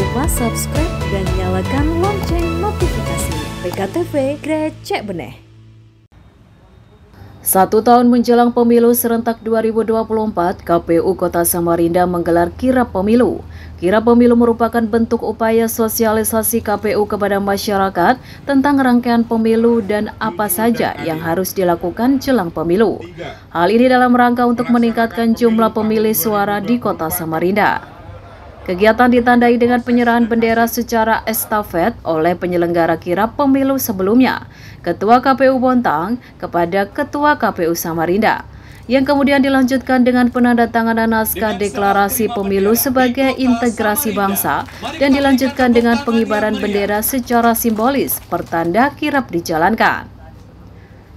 lupa subscribe dan nyalakan lonceng notifikasi. PKTV Grecek Beneh. 1 tahun menjelang pemilu serentak 2024, KPU Kota Samarinda menggelar kirap pemilu. Kirap pemilu merupakan bentuk upaya sosialisasi KPU kepada masyarakat tentang rangkaian pemilu dan apa saja yang harus dilakukan jelang pemilu. Hal ini dalam rangka untuk meningkatkan jumlah pemilih suara di Kota Samarinda. Kegiatan ditandai dengan penyerahan bendera secara estafet oleh penyelenggara kirap pemilu sebelumnya, Ketua KPU Bontang kepada Ketua KPU Samarinda, yang kemudian dilanjutkan dengan penandatanganan naskah deklarasi pemilu sebagai integrasi bangsa dan dilanjutkan dengan pengibaran bendera secara simbolis pertanda kirap dijalankan.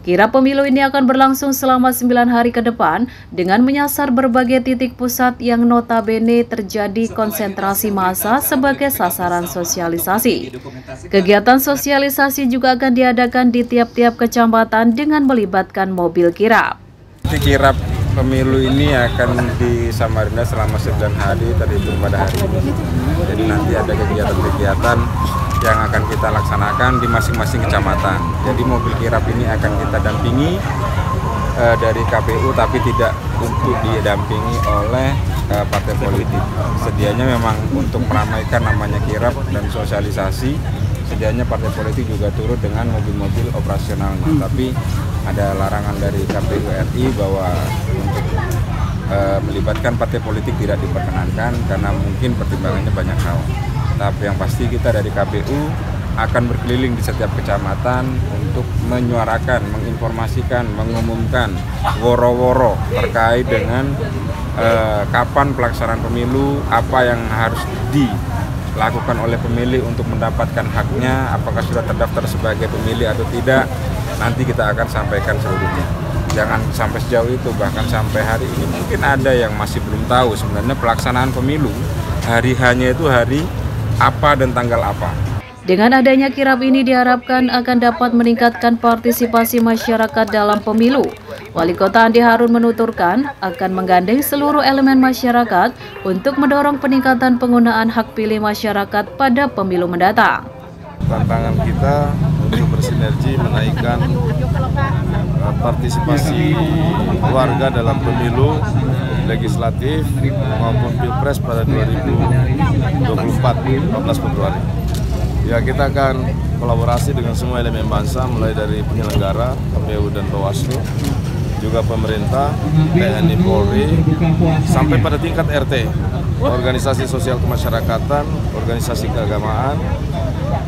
Kirap pemilu ini akan berlangsung selama 9 hari ke depan dengan menyasar berbagai titik pusat yang notabene terjadi konsentrasi massa sebagai sasaran sosialisasi. Kegiatan sosialisasi juga akan diadakan di tiap-tiap kecamatan dengan melibatkan mobil kirap. Kirap pemilu ini akan di Samarinda selama 9 hari terhitung pada hari ini. Jadi nanti ada kegiatan-kegiatan yang akan kita laksanakan di masing-masing kecamatan. Jadi mobil kirap ini akan kita dampingi dari KPU, tapi tidak untuk didampingi oleh partai politik. Sedianya memang untuk meramaikan namanya kirap dan sosialisasi, sedianya partai politik juga turut dengan mobil-mobil operasionalnya. Tapi ada larangan dari KPU RI bahwa untuk melibatkan partai politik tidak diperkenankan karena mungkin pertimbangannya banyak hal. Tapi yang pasti kita dari KPU akan berkeliling di setiap kecamatan untuk menyuarakan, menginformasikan, mengumumkan woro-woro terkait dengan kapan pelaksanaan pemilu, apa yang harus dilakukan oleh pemilih untuk mendapatkan haknya, apakah sudah terdaftar sebagai pemilih atau tidak, nanti kita akan sampaikan seluruhnya. Jangan sampai sejauh itu, bahkan sampai hari ini mungkin ada yang masih belum tahu sebenarnya pelaksanaan pemilu hari hanya itu hari apa dan tanggal apa. Dengan adanya kirap ini diharapkan akan dapat meningkatkan partisipasi masyarakat dalam pemilu. Wali Kota Andi Harun menuturkan akan menggandeng seluruh elemen masyarakat untuk mendorong peningkatan penggunaan hak pilih masyarakat pada pemilu mendatang. Tantangan kita untuk bersinergi menaikkan partisipasi warga dalam pemilu legislatif maupun pilpres pada 2024 14 Februari. Ya, kita akan kolaborasi dengan semua elemen bangsa, mulai dari penyelenggara KPU dan Bawaslu, juga pemerintah, TNI, Polri, sampai pada tingkat RT, organisasi sosial kemasyarakatan, organisasi keagamaan,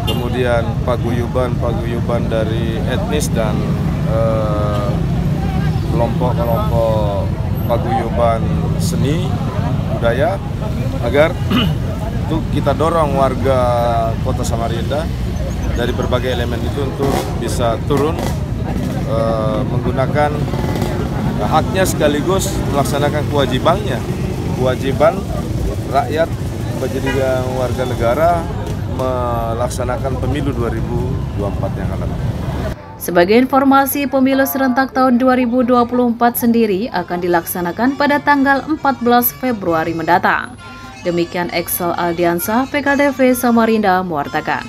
kemudian paguyuban dari etnis dan kelompok-kelompok paguyuban seni budaya, agar itu kita dorong warga Kota Samarinda dari berbagai elemen itu untuk bisa turun menggunakan haknya sekaligus melaksanakan kewajiban rakyat menjadi warga negara melaksanakan pemilu 2024 yang akan datang. Sebagai informasi, pemilu serentak tahun 2024 sendiri akan dilaksanakan pada tanggal 14 Februari mendatang. Demikian Excel Aldiansa, PKTV Samarinda mewartakan.